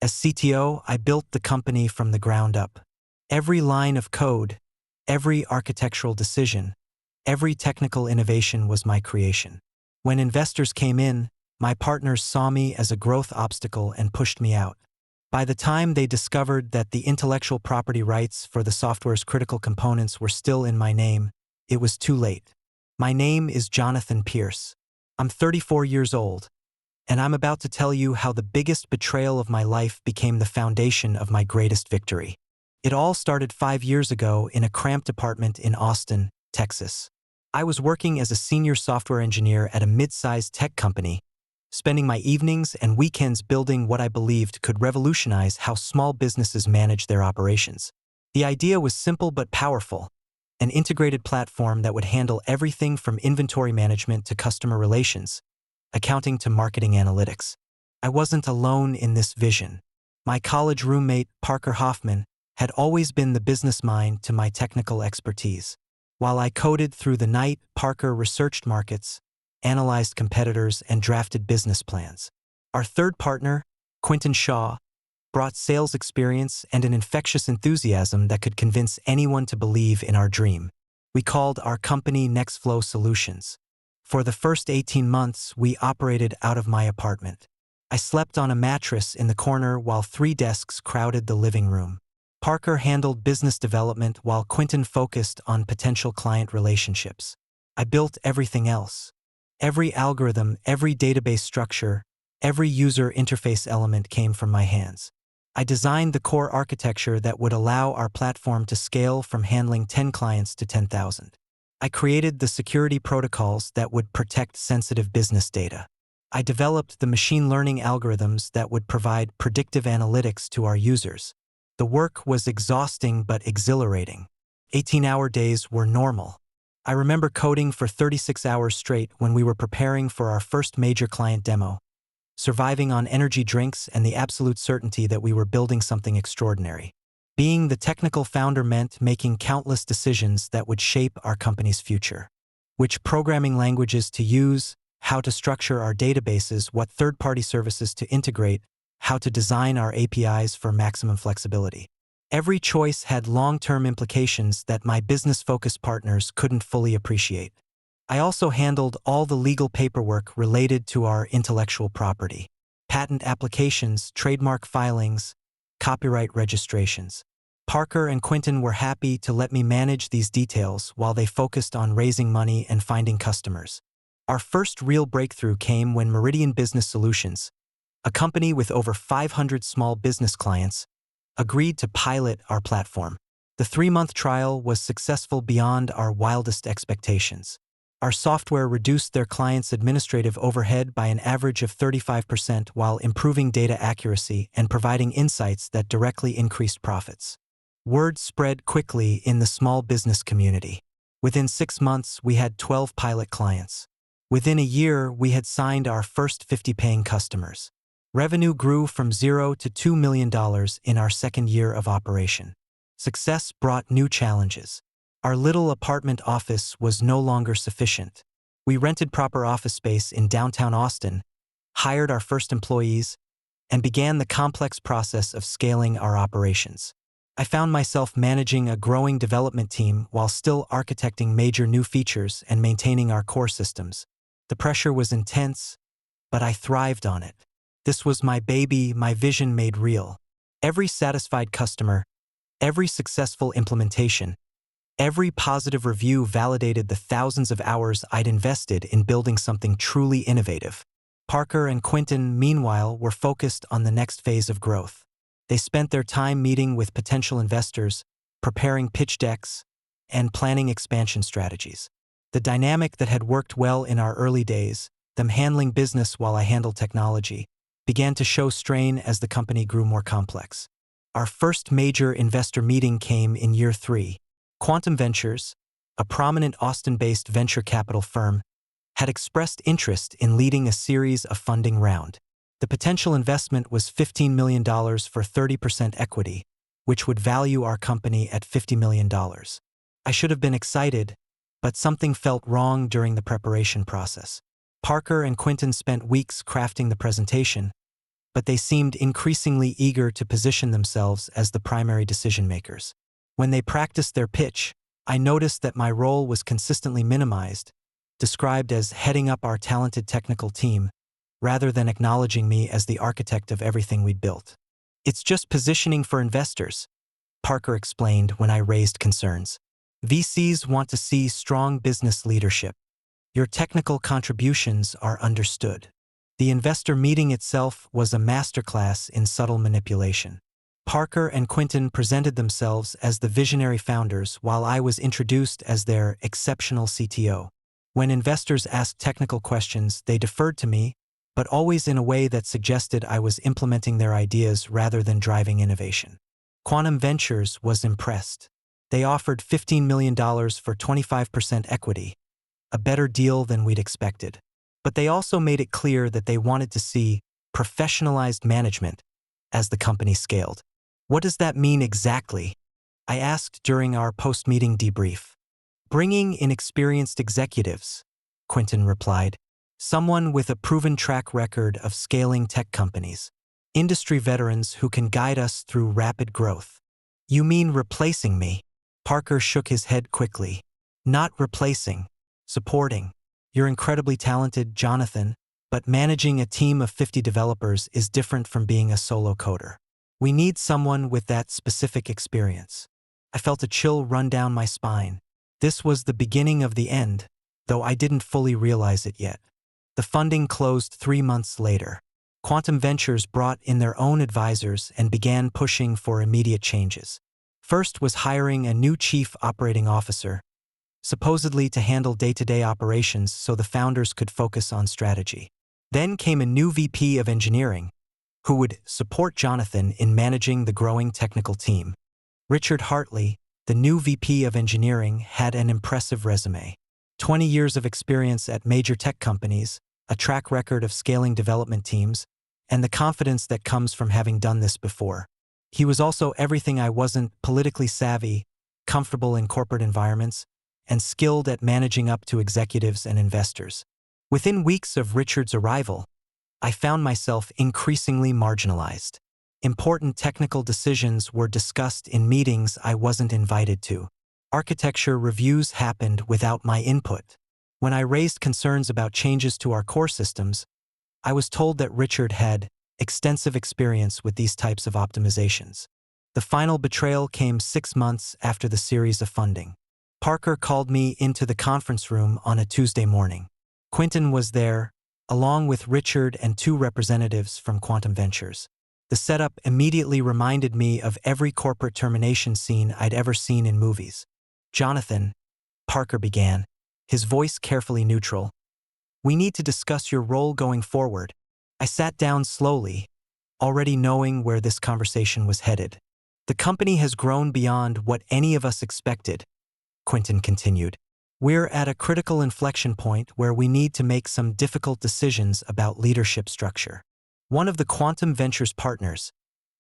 As CTO, I built the company from the ground up. Every line of code, every architectural decision, every technical innovation was my creation. When investors came in, my partners saw me as a growth obstacle and pushed me out. By the time they discovered that the intellectual property rights for the software's critical components were still in my name, it was too late. My name is Jonathan Pierce. I'm 34 years old, and I'm about to tell you how the biggest betrayal of my life became the foundation of my greatest victory. It all started 5 years ago in a cramped apartment in Austin, Texas. I was working as a senior software engineer at a mid-sized tech company, spending my evenings and weekends building what I believed could revolutionize how small businesses manage their operations. The idea was simple but powerful: an integrated platform that would handle everything from inventory management to customer relations, accounting to marketing analytics. I wasn't alone in this vision. My college roommate, Parker Hoffman, had always been the business mind to my technical expertise. While I coded through the night, Parker researched markets, analyzed competitors, and drafted business plans. Our third partner, Quentin Shaw, brought sales experience and an infectious enthusiasm that could convince anyone to believe in our dream. We called our company Nextflow Solutions. For the first 18 months, we operated out of my apartment. I slept on a mattress in the corner while 3 desks crowded the living room. Parker handled business development while Quentin focused on potential client relationships. I built everything else. Every algorithm, every database structure, every user interface element came from my hands. I designed the core architecture that would allow our platform to scale from handling 10 clients to 10,000. I created the security protocols that would protect sensitive business data. I developed the machine learning algorithms that would provide predictive analytics to our users. The work was exhausting but exhilarating. 18-hour days were normal. I remember coding for 36 hours straight when we were preparing for our first major client demo, surviving on energy drinks and the absolute certainty that we were building something extraordinary. Being the technical founder meant making countless decisions that would shape our company's future. Which programming languages to use, how to structure our databases, what third-party services to integrate, how to design our APIs for maximum flexibility. Every choice had long-term implications that my business-focused partners couldn't fully appreciate. I also handled all the legal paperwork related to our intellectual property: patent applications, trademark filings, copyright registrations. Parker and Quentin were happy to let me manage these details while they focused on raising money and finding customers. Our first real breakthrough came when Meridian Business Solutions, a company with over 500 small business clients, agreed to pilot our platform. The 3-month trial was successful beyond our wildest expectations. Our software reduced their clients' administrative overhead by an average of 35% while improving data accuracy and providing insights that directly increased profits. Word spread quickly in the small business community. Within 6 months, we had 12 pilot clients. Within a year, we had signed our first 50 paying customers. Revenue grew from $0 to $2 million in our second year of operation. Success brought new challenges. Our little apartment office was no longer sufficient. We rented proper office space in downtown Austin, hired our first employees, and began the complex process of scaling our operations. I found myself managing a growing development team while still architecting major new features and maintaining our core systems. The pressure was intense, but I thrived on it. This was my baby, my vision made real. Every satisfied customer, every successful implementation, every positive review validated the thousands of hours I'd invested in building something truly innovative. Parker and Quentin, meanwhile, were focused on the next phase of growth. They spent their time meeting with potential investors, preparing pitch decks, and planning expansion strategies. The dynamic that had worked well in our early days, them handling business while I handled technology, began to show strain as the company grew more complex. Our first major investor meeting came in year 3. Quantum Ventures, a prominent Austin-based venture capital firm, had expressed interest in leading a series of funding round. The potential investment was $15 million for 30% equity, which would value our company at $50 million. I should have been excited, but something felt wrong during the preparation process. Parker and Quentin spent weeks crafting the presentation, but they seemed increasingly eager to position themselves as the primary decision-makers. When they practiced their pitch, I noticed that my role was consistently minimized, described as heading up our talented technical team, rather than acknowledging me as the architect of everything we'd built. "It's just positioning for investors," Parker explained when I raised concerns. "VCs want to see strong business leadership. Your technical contributions are understood." The investor meeting itself was a masterclass in subtle manipulation. Parker and Quinton presented themselves as the visionary founders while I was introduced as their exceptional CTO. When investors asked technical questions, they deferred to me, but always in a way that suggested I was implementing their ideas rather than driving innovation. Quantum Ventures was impressed. They offered $15 million for 25% equity, a better deal than we'd expected. But they also made it clear that they wanted to see professionalized management as the company scaled. "What does that mean exactly?" I asked during our post-meeting debrief. "Bringing in experienced executives," Quinton replied. "Someone with a proven track record of scaling tech companies. Industry veterans who can guide us through rapid growth." "You mean replacing me?" Parker shook his head quickly. "Not replacing. Supporting. You're incredibly talented, Jonathan, but managing a team of 50 developers is different from being a solo coder. We need someone with that specific experience." I felt a chill run down my spine. This was the beginning of the end, though I didn't fully realize it yet. The funding closed 3 months later. Quantum Ventures brought in their own advisors and began pushing for immediate changes. First was hiring a new chief operating officer, supposedly to handle day-to-day operations so the founders could focus on strategy. Then came a new VP of engineering, who would support Jonathan in managing the growing technical team. Richard Hartley, the new VP of engineering, had an impressive resume. 20 years of experience at major tech companies, a track record of scaling development teams, and the confidence that comes from having done this before. He was also everything I wasn't: politically savvy, comfortable in corporate environments, and skilled at managing up to executives and investors. Within weeks of Richard's arrival, I found myself increasingly marginalized. Important technical decisions were discussed in meetings I wasn't invited to. Architecture reviews happened without my input. When I raised concerns about changes to our core systems, I was told that Richard had extensive experience with these types of optimizations. The final betrayal came 6 months after the series of funding. Parker called me into the conference room on a Tuesday morning. Quinton was there, along with Richard and 2 representatives from Quantum Ventures. The setup immediately reminded me of every corporate termination scene I'd ever seen in movies. "Jonathan," Parker began, his voice carefully neutral, "we need to discuss your role going forward." I sat down slowly, already knowing where this conversation was headed. "The company has grown beyond what any of us expected," Quinton continued. "We're at a critical inflection point where we need to make some difficult decisions about leadership structure." One of the Quantum Ventures partners,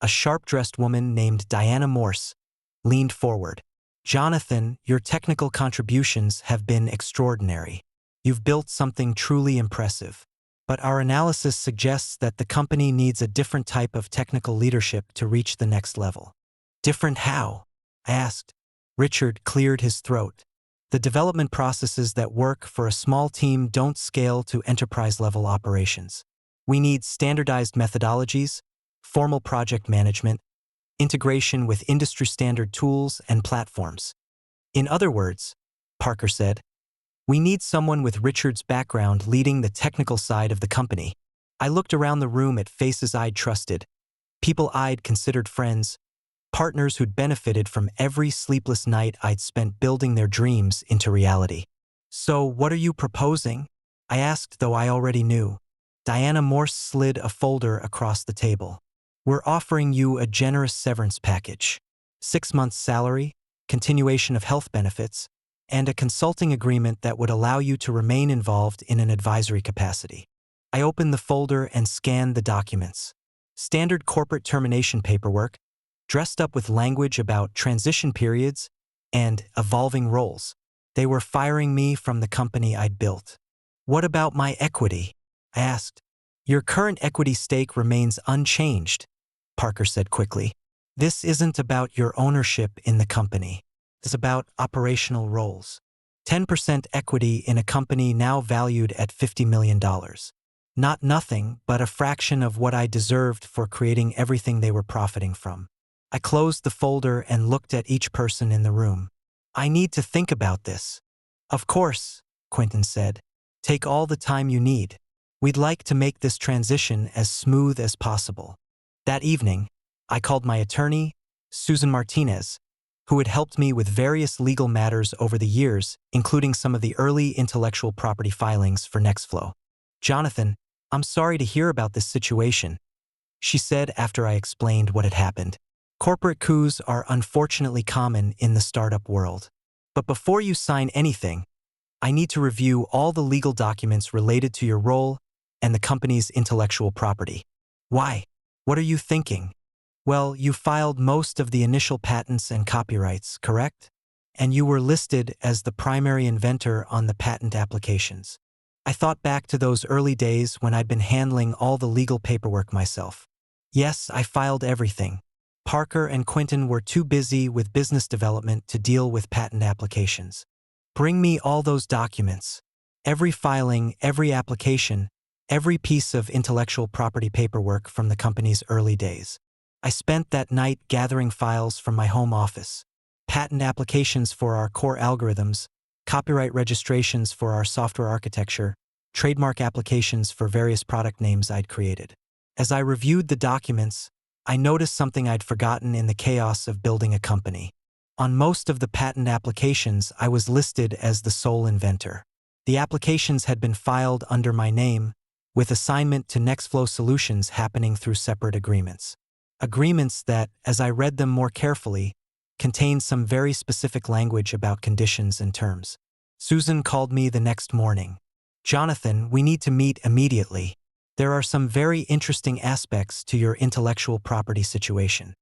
a sharp-dressed woman named Diana Morse, leaned forward. "Jonathan, your technical contributions have been extraordinary. You've built something truly impressive. But our analysis suggests that the company needs a different type of technical leadership to reach the next level." "Different how?" I asked. Richard cleared his throat. "The development processes that work for a small team don't scale to enterprise-level operations. We need standardized methodologies, formal project management, integration with industry-standard tools and platforms." "In other words," Parker said, "we need someone with Richard's background leading the technical side of the company." I looked around the room at faces I'd trusted, people I'd considered friends, partners who'd benefited from every sleepless night I'd spent building their dreams into reality. "So what are you proposing?" I asked, though I already knew. Diana Morse slid a folder across the table. "We're offering you a generous severance package. 6 months' salary, continuation of health benefits, and a consulting agreement that would allow you to remain involved in an advisory capacity." I opened the folder and scanned the documents. Standard corporate termination paperwork, dressed up with language about transition periods and evolving roles. They were firing me from the company I'd built. "What about my equity?" I asked. Your current equity stake remains unchanged, Parker said quickly. This isn't about your ownership in the company. It's about operational roles. 10% equity in a company now valued at $50 million. Not nothing, but a fraction of what I deserved for creating everything they were profiting from. I closed the folder and looked at each person in the room. I need to think about this. Of course, Quentin said. Take all the time you need. We'd like to make this transition as smooth as possible. That evening, I called my attorney, Susan Martinez, who had helped me with various legal matters over the years, including some of the early intellectual property filings for Nextflow. Jonathan, I'm sorry to hear about this situation, she said after I explained what had happened. Corporate coups are unfortunately common in the startup world. But before you sign anything, I need to review all the legal documents related to your role and the company's intellectual property. Why? What are you thinking? Well, you filed most of the initial patents and copyrights, correct? And you were listed as the primary inventor on the patent applications. I thought back to those early days when I'd been handling all the legal paperwork myself. Yes, I filed everything. Parker and Quentin were too busy with business development to deal with patent applications. Bring me all those documents. Every filing, every application, every piece of intellectual property paperwork from the company's early days. I spent that night gathering files from my home office. Patent applications for our core algorithms, copyright registrations for our software architecture, trademark applications for various product names I'd created. As I reviewed the documents, I noticed something I'd forgotten in the chaos of building a company. On most of the patent applications, I was listed as the sole inventor. The applications had been filed under my name, with assignment to Nextflow Solutions happening through separate agreements. Agreements that, as I read them more carefully, contained some very specific language about conditions and terms. Susan called me the next morning. Jonathan, we need to meet immediately. There are some very interesting aspects to your intellectual property situation.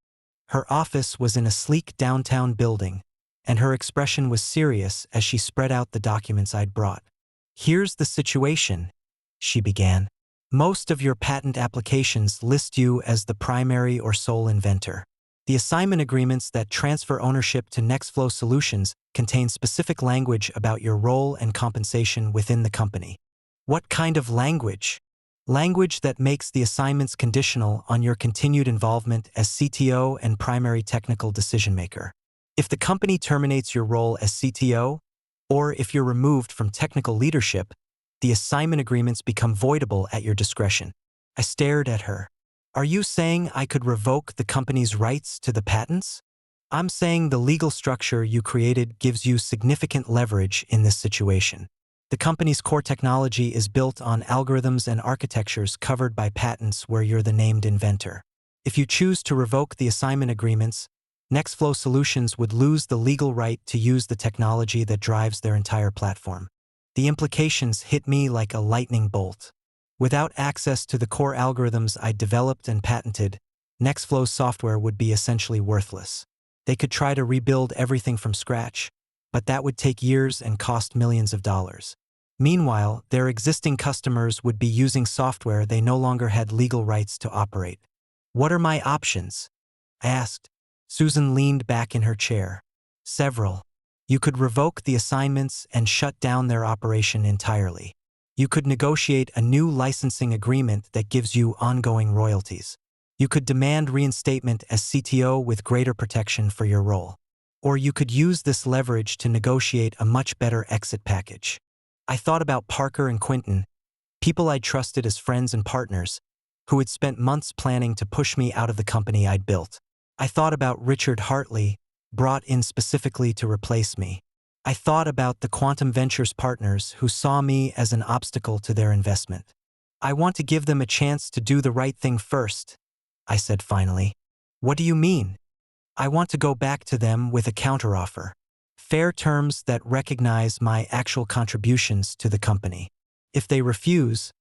Her office was in a sleek downtown building, and her expression was serious as she spread out the documents I'd brought. Here's the situation, she began. Most of your patent applications list you as the primary or sole inventor. The assignment agreements that transfer ownership to Nextflow Solutions contain specific language about your role and compensation within the company. What kind of language? Language that makes the assignments conditional on your continued involvement as CTO and primary technical decision-maker. If the company terminates your role as CTO, or if you're removed from technical leadership, the assignment agreements become voidable at your discretion. I stared at her. Are you saying I could revoke the company's rights to the patents? I'm saying the legal structure you created gives you significant leverage in this situation. The company's core technology is built on algorithms and architectures covered by patents where you're the named inventor. If you choose to revoke the assignment agreements, Nextflow Solutions would lose the legal right to use the technology that drives their entire platform. The implications hit me like a lightning bolt. Without access to the core algorithms I'd developed and patented, Nextflow's software would be essentially worthless. They could try to rebuild everything from scratch, but that would take years and cost millions of dollars. Meanwhile, their existing customers would be using software they no longer had legal rights to operate. What are my options? I asked. Susan leaned back in her chair. Several. You could revoke the assignments and shut down their operation entirely. You could negotiate a new licensing agreement that gives you ongoing royalties. You could demand reinstatement as CTO with greater protection for your role. Or you could use this leverage to negotiate a much better exit package. I thought about Parker and Quentin, people I'd trusted as friends and partners, who had spent months planning to push me out of the company I'd built. I thought about Richard Hartley, brought in specifically to replace me. I thought about the Quantum Ventures partners who saw me as an obstacle to their investment. I want to give them a chance to do the right thing first, I said finally. What do you mean? I want to go back to them with a counteroffer. Fair terms that recognize my actual contributions to the company. If they refuse,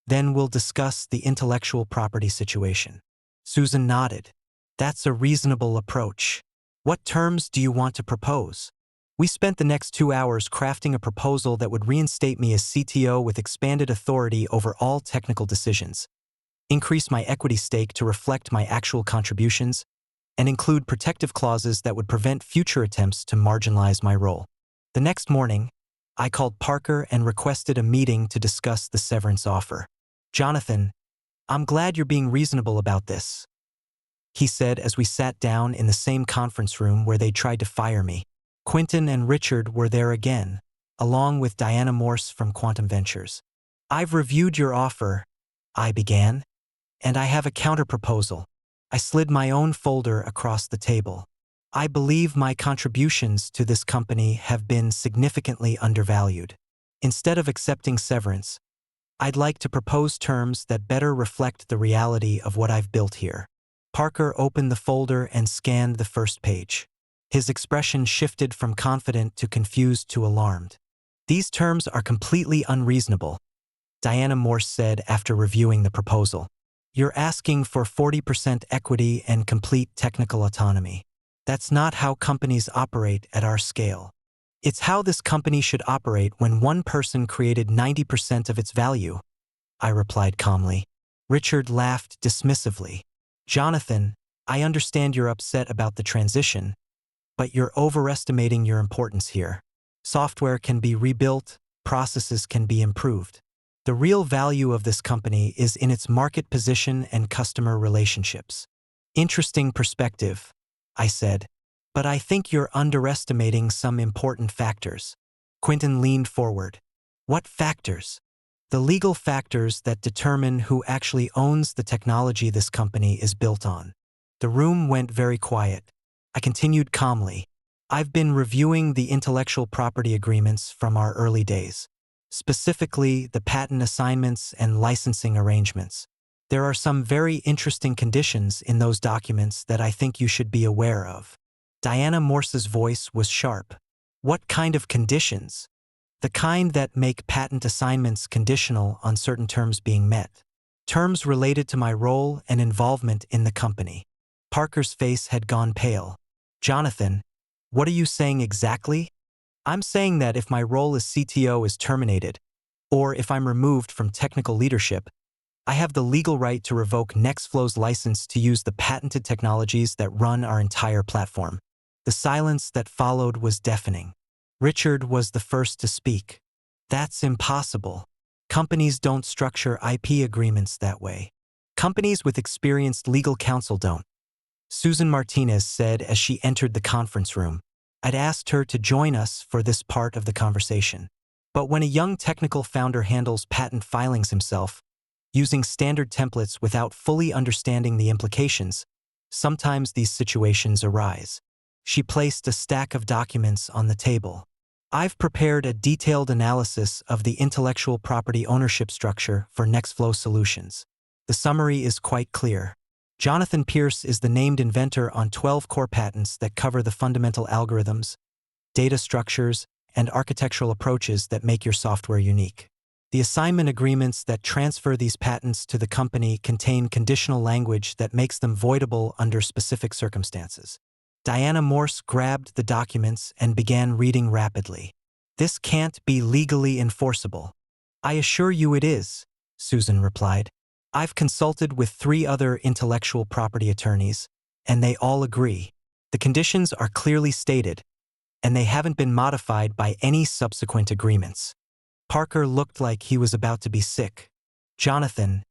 then we'll discuss the intellectual property situation. Susan nodded. That's a reasonable approach. What terms do you want to propose? We spent the next 2 hours crafting a proposal that would reinstate me as CTO with expanded authority over all technical decisions, increase my equity stake to reflect my actual contributions, and include protective clauses that would prevent future attempts to marginalize my role. The next morning, I called Parker and requested a meeting to discuss the severance offer. "Jonathan, I'm glad you're being reasonable about this," he said as we sat down in the same conference room where they tried to fire me. Quentin and Richard were there again, along with Diana Morse from Quantum Ventures. "I've reviewed your offer," I began, "and I have a counterproposal." I slid my own folder across the table. "I believe my contributions to this company have been significantly undervalued. Instead of accepting severance, I'd like to propose terms that better reflect the reality of what I've built here." Parker opened the folder and scanned the first page. His expression shifted from confident to confused to alarmed. "These terms are completely unreasonable," Diana Morse said after reviewing the proposal. "You're asking for 40% equity and complete technical autonomy. That's not how companies operate at our scale. It's how this company should operate when one person created 90% of its value," I replied calmly. Richard laughed dismissively. "Jonathan, I understand you're upset about the transition, but you're overestimating your importance here. Software can be rebuilt, processes can be improved. The real value of this company is in its market position and customer relationships." "Interesting perspective," I said, "but I think you're underestimating some important factors." Quentin leaned forward. "What factors?" "The legal factors that determine who actually owns the technology this company is built on." The room went very quiet. I continued calmly. "I've been reviewing the intellectual property agreements from our early days, specifically the patent assignments and licensing arrangements. There are some very interesting conditions in those documents that I think you should be aware of." Diana Morse's voice was sharp. "What kind of conditions?" "The kind that make patent assignments conditional on certain terms being met. Terms related to my role and involvement in the company." Parker's face had gone pale. "Jonathan, what are you saying exactly?" "I'm saying that if my role as CTO is terminated, or if I'm removed from technical leadership, I have the legal right to revoke Nextflow's license to use the patented technologies that run our entire platform." The silence that followed was deafening. Richard was the first to speak. "That's impossible. Companies don't structure IP agreements that way. Companies with experienced legal counsel don't," Susan Martinez said as she entered the conference room. I'd asked her to join us for this part of the conversation. But when a young technical founder handles patent filings himself, using standard templates without fully understanding the implications, sometimes these situations arise. She placed a stack of documents on the table. "I've prepared a detailed analysis of the intellectual property ownership structure for Nextflow Solutions. The summary is quite clear. Jonathan Pierce is the named inventor on 12 core patents that cover the fundamental algorithms, data structures, and architectural approaches that make your software unique. The assignment agreements that transfer these patents to the company contain conditional language that makes them voidable under specific circumstances." Diana Morse grabbed the documents and began reading rapidly. "This can't be legally enforceable." "I assure you it is," Susan replied. "I've consulted with 3 other intellectual property attorneys, and they all agree. The conditions are clearly stated, and they haven't been modified by any subsequent agreements." Parker looked like he was about to be sick. "Jonathan,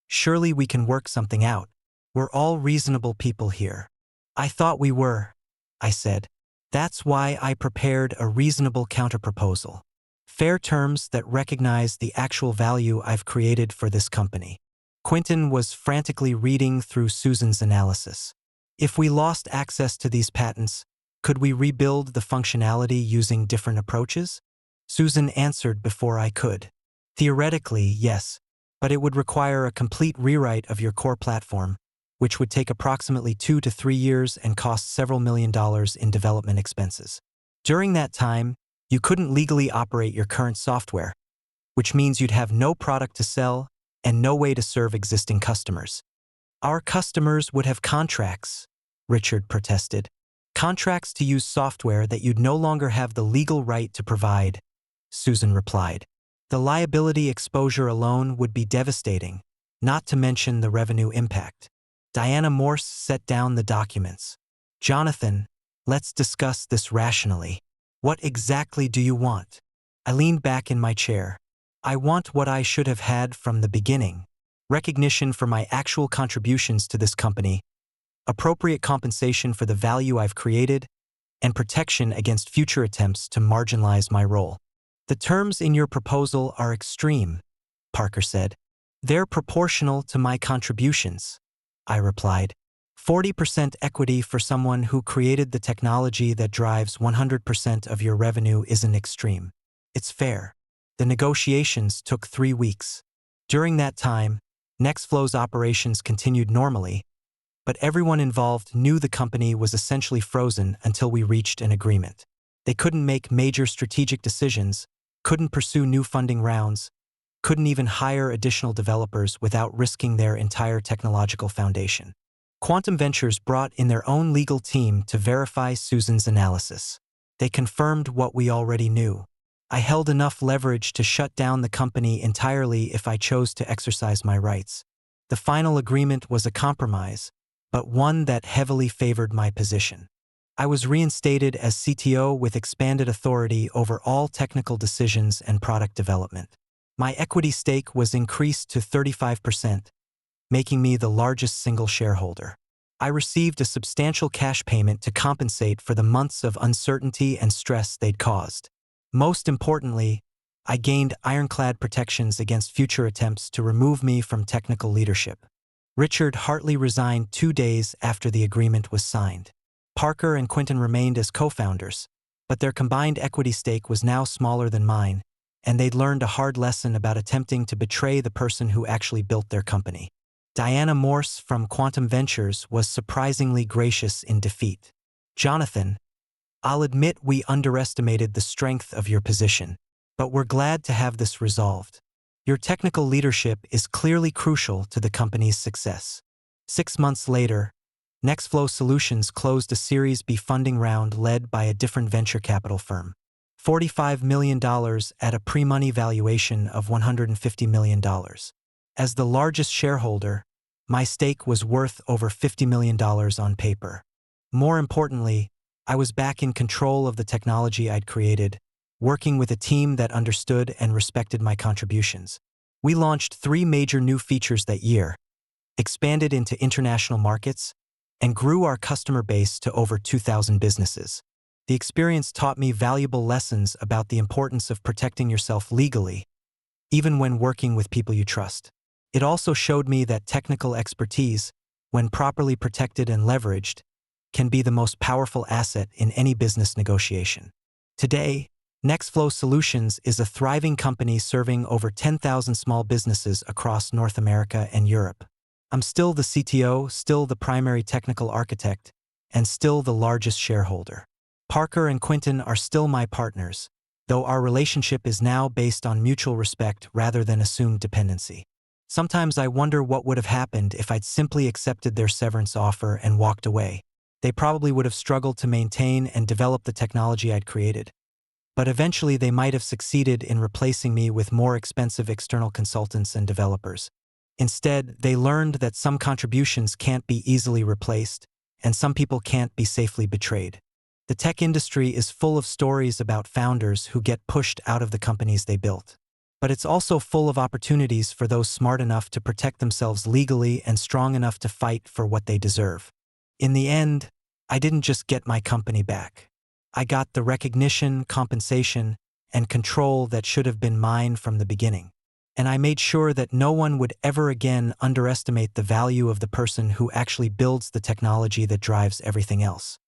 surely we can work something out. We're all reasonable people here." "I thought we were," I said. "That's why I prepared a reasonable counterproposal. Fair terms that recognize the actual value I've created for this company." Quentin was frantically reading through Susan's analysis. "If we lost access to these patents, could we rebuild the functionality using different approaches?" Susan answered before I could. "Theoretically, yes, but it would require a complete rewrite of your core platform, which would take approximately 2 to 3 years and cost several $1,000,000 in development expenses. During that time, you couldn't legally operate your current software, which means you'd have no product to sell and no way to serve existing customers." "Our customers would have contracts," Richard protested. Contracts to use software that you'd no longer have the legal right to provide, Susan replied. The liability exposure alone would be devastating, not to mention the revenue impact. Diana Morse set down the documents. Jonathan, let's discuss this rationally. What exactly do you want? I leaned back in my chair. I want what I should have had from the beginning. Recognition for my actual contributions to this company, appropriate compensation for the value I've created, and protection against future attempts to marginalize my role. The terms in your proposal are extreme, Parker said. They're proportional to my contributions, I replied. 40% equity for someone who created the technology that drives 100% of your revenue isn't extreme. It's fair. The negotiations took 3 weeks. During that time, Nextflow's operations continued normally, but everyone involved knew the company was essentially frozen until we reached an agreement. They couldn't make major strategic decisions, couldn't pursue new funding rounds, couldn't even hire additional developers without risking their entire technological foundation. Quantum Ventures brought in their own legal team to verify Susan's analysis. They confirmed what we already knew. I held enough leverage to shut down the company entirely if I chose to exercise my rights. The final agreement was a compromise, but one that heavily favored my position. I was reinstated as CTO with expanded authority over all technical decisions and product development. My equity stake was increased to 35%, making me the largest single shareholder. I received a substantial cash payment to compensate for the months of uncertainty and stress they'd caused. Most importantly, I gained ironclad protections against future attempts to remove me from technical leadership. Richard Hartley resigned 2 days after the agreement was signed. Parker and Quinton remained as co-founders, but their combined equity stake was now smaller than mine, and they'd learned a hard lesson about attempting to betray the person who actually built their company. Diana Morse from Quantum Ventures was surprisingly gracious in defeat. Jonathan, I'll admit we underestimated the strength of your position, but we're glad to have this resolved. Your technical leadership is clearly crucial to the company's success. 6 months later, Nextflow Solutions closed a Series B funding round led by a different venture capital firm. $45 million at a pre-money valuation of $150 million. As the largest shareholder, my stake was worth over $50 million on paper. More importantly, I was back in control of the technology I'd created, working with a team that understood and respected my contributions. We launched 3 major new features that year, expanded into international markets, and grew our customer base to over 2,000 businesses. The experience taught me valuable lessons about the importance of protecting yourself legally, even when working with people you trust. It also showed me that technical expertise, when properly protected and leveraged, can be the most powerful asset in any business negotiation. Today, Nextflow Solutions is a thriving company serving over 10,000 small businesses across North America and Europe. I'm still the CTO, still the primary technical architect, and still the largest shareholder. Parker and Quinton are still my partners, though our relationship is now based on mutual respect rather than assumed dependency. Sometimes I wonder what would have happened if I'd simply accepted their severance offer and walked away. They probably would have struggled to maintain and develop the technology I'd created. But eventually they might have succeeded in replacing me with more expensive external consultants and developers. Instead, they learned that some contributions can't be easily replaced, and some people can't be safely betrayed. The tech industry is full of stories about founders who get pushed out of the companies they built. But it's also full of opportunities for those smart enough to protect themselves legally and strong enough to fight for what they deserve. In the end, I didn't just get my company back. I got the recognition, compensation, and control that should have been mine from the beginning. And I made sure that no one would ever again underestimate the value of the person who actually builds the technology that drives everything else.